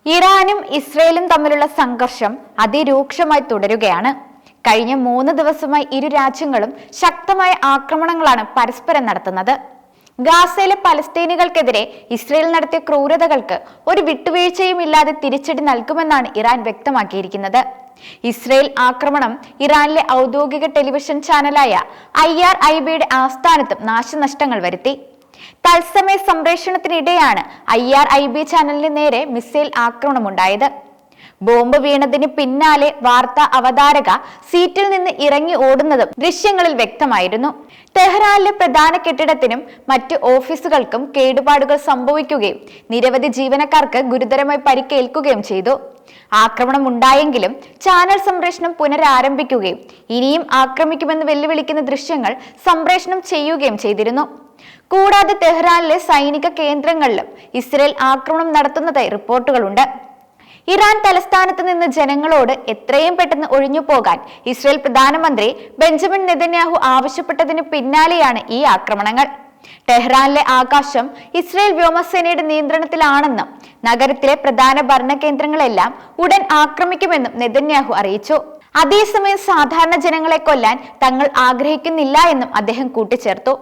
ഇറാനും ഇസ്രയേലും തമ്മിലുള്ള സംഘർഷം അതിരൂക്ഷമായി തുടരുകയാണ്. കഴിഞ്ഞ 3 ദിവസമായി ഇരു രാജ്യങ്ങളും ശക്തമായ ആക്രമണങ്ങളാണ് പരസ്പരം നടത്തുന്നത്. ഗാസയിലെ പലസ്തീനികൾക്കെതിരെ ഇസ്രയേൽ നടത്തിയ ക്രൂരതകൾക്ക് ഒരു വിട്ടുവീഴ്ചയും ഇല്ലാതെ തിരിച്ചടി നൽകുമെന്നാണ് ഇറാൻ വ്യക്തമാക്കിയിരിക്കുന്നത്. ഇസ്രയേൽ ആക്രമണം ഇറാനിലെ ഔദ്യോഗിക ടെലിവിഷൻ ചാനലായ IRIBയുടെ ആസ്ഥാനത്തും നാശനഷ്ടങ്ങൾ വരുത്തി. തത്സമയ സംപ്രേഷണത്തിനിടെയാണ് IRIB ചാനലിന് നേരെ മിസൈൽ ആക്രമണമുണ്ടായത്. ബോംബ് വീണതിന് പിന്നാലെ വാർത്താ അവതാരക സീറ്റിൽ നിന്ന് ഇറങ്ങി ഓടുന്നതും ദൃശ്യങ്ങളിൽ വ്യക്തമായിരുന്നു. തെഹ്റാനിലെ പ്രധാന കെട്ടിടത്തിനും മറ്റ് ഓഫീസുകൾക്കും കേടുപാടുകൾ സംഭവിക്കുകയും നിരവധി ജീവനക്കാർക്ക് ഗുരുതരമായി പരിക്കേൽക്കുകയും ചെയ്തു. ആക്രമണം ഉണ്ടായെങ്കിലും ചാനൽ സംപ്രേഷണം പുനരാരംഭിക്കുകയും ഇനിയും ആക്രമിക്കുമെന്ന് വെല്ലുവിളിക്കുന്ന ദൃശ്യങ്ങൾ സംപ്രേഷണം ചെയ്യുകയും ചെയ്തിരുന്നു. കൂടാതെ തെഹ്റാനിലെ സൈനിക കേന്ദ്രങ്ങളിലും ഇസ്രയേൽ ആക്രമണം നടത്തുന്നതായി റിപ്പോർട്ടുകളുണ്ട്. ഇറാൻ തലസ്ഥാനത്ത് നിന്ന് ജനങ്ങളോട് എത്രയും പെട്ടെന്ന് ഒഴിഞ്ഞു പോകാൻ ഇസ്രയേൽ പ്രധാനമന്ത്രി ബെഞ്ചമിൻ നെതന്യാഹു ആവശ്യപ്പെട്ടതിന് പിന്നാലെയാണ് ഈ ആക്രമണങ്ങൾ. ടെഹ്റാനിലെ ആകാശം ഇസ്രയേൽ വ്യോമസേനയുടെ നിയന്ത്രണത്തിലാണെന്നും നഗരത്തിലെ പ്രധാന ഭരണകേന്ദ്രങ്ങളെല്ലാം ഉടൻ ആക്രമിക്കുമെന്നും നെതന്യാഹു അറിയിച്ചു. അതേസമയം സാധാരണ ജനങ്ങളെ കൊല്ലാൻ തങ്ങൾ ആഗ്രഹിക്കുന്നില്ല എന്നും അദ്ദേഹം കൂട്ടിച്ചേർത്തു.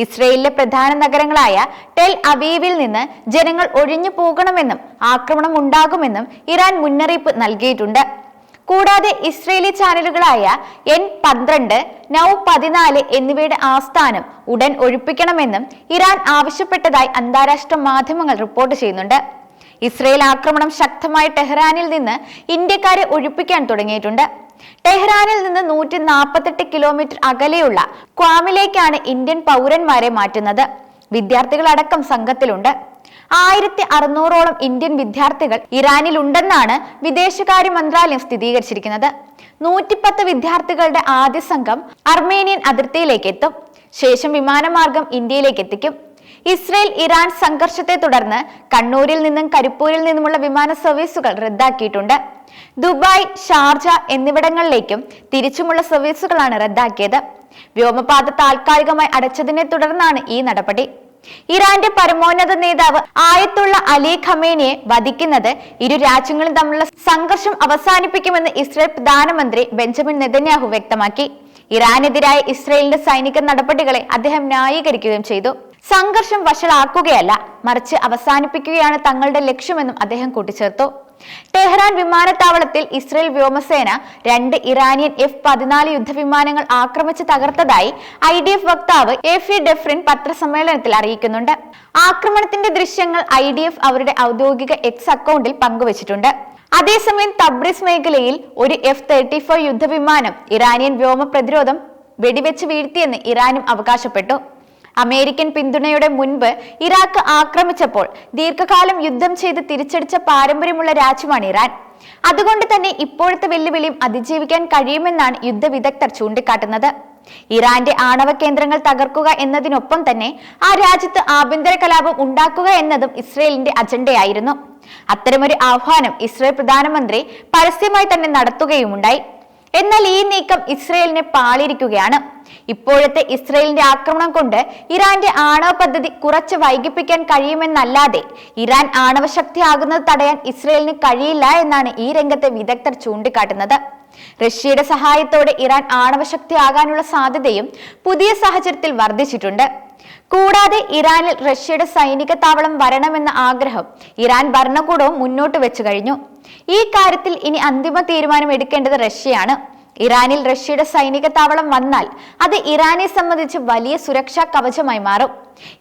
ഇസ്രയേലിലെ പ്രധാന നഗരങ്ങളായ ടെൽ അവീവിൽ നിന്ന് ജനങ്ങൾ ഒഴിഞ്ഞു പോകണമെന്നും ആക്രമണം ഉണ്ടാകുമെന്നും ഇറാൻ മുന്നറിയിപ്പ് നൽകിയിട്ടുണ്ട്. കൂടാതെ ഇസ്രയേലി ചാനലുകളായ N12, Now 14 എന്നിവയുടെ ആസ്ഥാനം ഉടൻ ഒഴിപ്പിക്കണമെന്നും ഇറാൻ ആവശ്യപ്പെട്ടതായി അന്താരാഷ്ട്ര മാധ്യമങ്ങൾ റിപ്പോർട്ട് ചെയ്യുന്നുണ്ട്. ഇസ്രയേൽ ആക്രമണം ശക്തമായ ടെഹ്റാനിൽ നിന്ന് ഇന്ത്യക്കാരെ ഒഴിപ്പിക്കാൻ തുടങ്ങിയിട്ടുണ്ട്. ടെഹ്റാനിൽ നിന്ന് 148 കിലോമീറ്റർ അകലെയുള്ള ക്വാമിലേക്കാണ് ഇന്ത്യൻ പൗരന്മാരെ മാറ്റുന്നത്. വിദ്യാർത്ഥികളടക്കം സംഘത്തിലുണ്ട്. 1600ഓളം ഇന്ത്യൻ വിദ്യാർത്ഥികൾ ഇറാനിൽ ഉണ്ടെന്നാണ് വിദേശകാര്യ മന്ത്രാലയം സ്ഥിരീകരിച്ചിരിക്കുന്നത്. 110 വിദ്യാർത്ഥികളുടെ ആദ്യ സംഘം അർമേനിയൻ അതിർത്തിയിലേക്ക് എത്തും. ശേഷം വിമാനമാർഗം ഇന്ത്യയിലേക്ക് എത്തിക്കും. ഇസ്രയേൽ ഇറാൻ സംഘർഷത്തെ തുടർന്ന് കണ്ണൂരിൽ നിന്നും കരിപ്പൂരിൽ നിന്നുമുള്ള വിമാന സർവീസുകൾ റദ്ദാക്കിയിട്ടുണ്ട്. ദുബായ്, ഷാർജ എന്നിവിടങ്ങളിലേക്കും തിരിച്ചുമുള്ള സർവീസുകളാണ് റദ്ദാക്കിയത്. വ്യോമപാത താൽക്കാലികമായി അടച്ചതിനെ തുടർന്നാണ് ഈ നടപടി. ഇറാന്റെ പരമോന്നത നേതാവ് ആയത്തുള്ള അലി ഖമേനിയെ വധിക്കുന്നത് ഇരു രാജ്യങ്ങളും തമ്മിലുള്ള സംഘർഷം അവസാനിപ്പിക്കുമെന്ന് ഇസ്രയേൽ പ്രധാനമന്ത്രി ബെഞ്ചമിൻ നെതന്യാഹു വ്യക്തമാക്കി. ഇറാനെതിരായ ഇസ്രയേലിന്റെ സൈനിക നടപടികളെ അദ്ദേഹം ന്യായീകരിക്കുകയും ചെയ്തു. സംഘർഷം വഷളാക്കുകയല്ല, മറിച്ച് അവസാനിപ്പിക്കുകയാണ് തങ്ങളുടെ ലക്ഷ്യമെന്നും അദ്ദേഹം കൂട്ടിച്ചേർത്തു. ടെഹ്റാൻ വിമാനത്താവളത്തിൽ ഇസ്രയേൽ വ്യോമസേന 2 ഇറാനിയൻ F-14 യുദ്ധവിമാനങ്ങൾ ആക്രമിച്ച് തകർത്തതായി IDF വക്താവ് എഫി ഡെഫ്രിൻ പത്രസമ്മേളനത്തിൽ അറിയിക്കുന്നുണ്ട്. ആക്രമണത്തിന്റെ ദൃശ്യങ്ങൾ IDF അവരുടെ ഔദ്യോഗിക X അക്കൗണ്ടിൽ പങ്കുവച്ചിട്ടുണ്ട്. അതേസമയം തബ്രിസ് മേഖലയിൽ ഒരു F-35 യുദ്ധവിമാനം ഇറാനിയൻ വ്യോമ പ്രതിരോധം വെടിവെച്ച് വീഴ്ത്തിയെന്ന് ഇറാനും അവകാശപ്പെട്ടു. അമേരിക്കൻ പിന്തുണയുടെ മുൻപ് ഇറാഖ് ആക്രമിച്ചപ്പോൾ ദീർഘകാലം യുദ്ധം ചെയ്ത് തിരിച്ചടിച്ച പാരമ്പര്യമുള്ള രാജ്യമാണ് ഇറാൻ. അതുകൊണ്ട് തന്നെ ഇപ്പോഴത്തെ വെല്ലുവിളിയും അതിജീവിക്കാൻ കഴിയുമെന്നാണ് യുദ്ധ വിദഗ്ധർ ചൂണ്ടിക്കാട്ടുന്നത്. ഇറാന്റെ ആണവ കേന്ദ്രങ്ങൾ തകർക്കുക എന്നതിനൊപ്പം തന്നെ ആ രാജ്യത്ത് ആഭ്യന്തര കലാപം ഉണ്ടാക്കുക എന്നതും ഇസ്രയേലിന്റെ അജണ്ടയായിരുന്നു. അത്തരമൊരു ആഹ്വാനം ഇസ്രയേൽ പ്രധാനമന്ത്രി പരസ്യമായി തന്നെ നടത്തുകയുമുണ്ടായി. എന്നാൽ ഈ നീക്കം ഇസ്രയേലിനെ പാളിയിരിക്കുകയാണ്. ഇപ്പോഴത്തെ ഇസ്രയേലിന്റെ ആക്രമണം കൊണ്ട് ഇറാന്റെ ആണവ പദ്ധതി കുറച്ച് വൈകിപ്പിക്കാൻ കഴിയുമെന്നല്ലാതെ ഇറാൻ ആണവശക്തി ആകുന്നത് തടയാൻ ഇസ്രയേലിന് കഴിയില്ല എന്നാണ് ഈ രംഗത്തെ വിദഗ്ധർ ചൂണ്ടിക്കാട്ടുന്നത്. റഷ്യയുടെ സഹായത്തോടെ ഇറാൻ ആണവശക്തി ആകാനുള്ള സാധ്യതയും പുതിയ സാഹചര്യത്തിൽ വർദ്ധിച്ചിട്ടുണ്ട്. കൂടാതെ ഇറാനിൽ റഷ്യയുടെ സൈനിക താവളം വരണമെന്ന ആഗ്രഹം ഇറാൻ ഭരണകൂടവും മുന്നോട്ട് വെച്ചു കഴിഞ്ഞു. ഈ കാര്യത്തിൽ ഇനി അന്തിമ തീരുമാനം എടുക്കേണ്ടത് റഷ്യയാണ്. ഇറാനിൽ റഷ്യയുടെ സൈനിക താവളം വന്നാൽ അത് ഇറാനെ സംബന്ധിച്ച് വലിയ സുരക്ഷാ കവചമായി മാറും.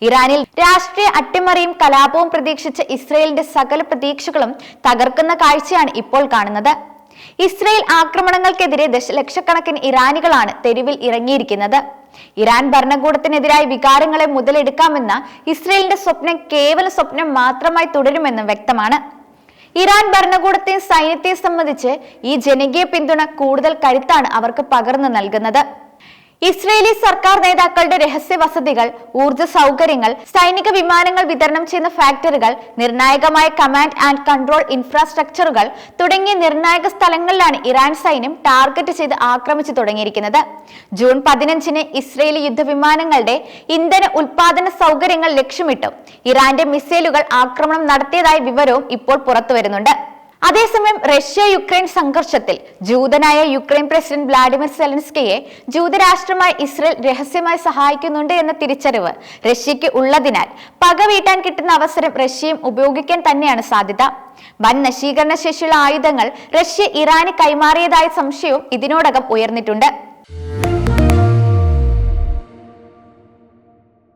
ഇറാനിൽ രാഷ്ട്രീയ അട്ടിമറിയും കലാപവും പ്രതീക്ഷിച്ച ഇസ്രയേലിന്റെ സകല പ്രതീക്ഷകളും തകർക്കുന്ന കാഴ്ചയാണ് ഇപ്പോൾ കാണുന്നത്. ഇസ്രയേൽ ആക്രമണങ്ങൾക്കെതിരെ ദശലക്ഷക്കണക്കിന് ഇറാനികളാണ് തെരുവിൽ ഇറങ്ങിയിരിക്കുന്നത്. ഇറാൻ ഭരണകൂടത്തിനെതിരായ വികാരങ്ങളെ മുതലെടുക്കാമെന്ന ഇസ്രയേലിന്റെ സ്വപ്നം കേവല സ്വപ്നം മാത്രമായി തുടരുമെന്നും വ്യക്തമാണ്. ഇറാൻ ഭരണകൂടത്തെയും സൈന്യത്തെയും സംബന്ധിച്ച് ഈ ജനകീയ പിന്തുണ കൂടുതൽ കരുത്താണ് അവർക്ക് പകർന്നു നൽകുന്നത്. ഇസ്രയേലി സർക്കാർ നേതാക്കളുടെ രഹസ്യ വസതികൾ, ഊർജ്ജ സൗകര്യങ്ങൾ, സൈനിക വിമാനങ്ങൾ വിതരണം ചെയ്യുന്ന ഫാക്ടറികൾ, നിർണായകമായ കമാൻഡ് ആൻഡ് കൺട്രോൾ ഇൻഫ്രാസ്ട്രക്ചറുകൾ തുടങ്ങിയ നിർണായക സ്ഥലങ്ങളിലാണ് ഇറാൻ സൈന്യം ടാർഗറ്റ് ചെയ്ത് ആക്രമിച്ചു തുടങ്ങിയിരിക്കുന്നത്. ജൂൺ 15-ന് ഇസ്രയേലി യുദ്ധവിമാനങ്ങളുടെ ഇന്ധന ഉൽപാദന സൗകര്യങ്ങൾ ലക്ഷ്യമിട്ടും ഇറാന്റെ മിസൈലുകൾ ആക്രമണം നടത്തിയതായ വിവരവും ഇപ്പോൾ പുറത്തുവരുന്നുണ്ട്. അതേസമയം റഷ്യ-യുക്രൈൻ സംഘർഷത്തിൽ ജൂതനായ യുക്രൈൻ പ്രസിഡന്റ് വ്ളാഡിമിർ സെലൻസ്കിയെ ജൂതരാഷ്ട്രമായ ഇസ്രയേൽ രഹസ്യമായി സഹായിക്കുന്നുണ്ട് എന്ന തിരിച്ചറിവ് റഷ്യയ്ക്ക് ഉള്ളതിനാൽ പകവീട്ടാൻ കിട്ടുന്ന അവസരം റഷ്യയും ഉപയോഗിക്കാൻ തന്നെയാണ് സാധ്യത. വൻ നശീകരണ ശേഷിയുള്ള ആയുധങ്ങൾ റഷ്യ ഇറാന് കൈമാറിയതായ സംശയവും ഇതിനോടകം ഉയർന്നിട്ടുണ്ട്.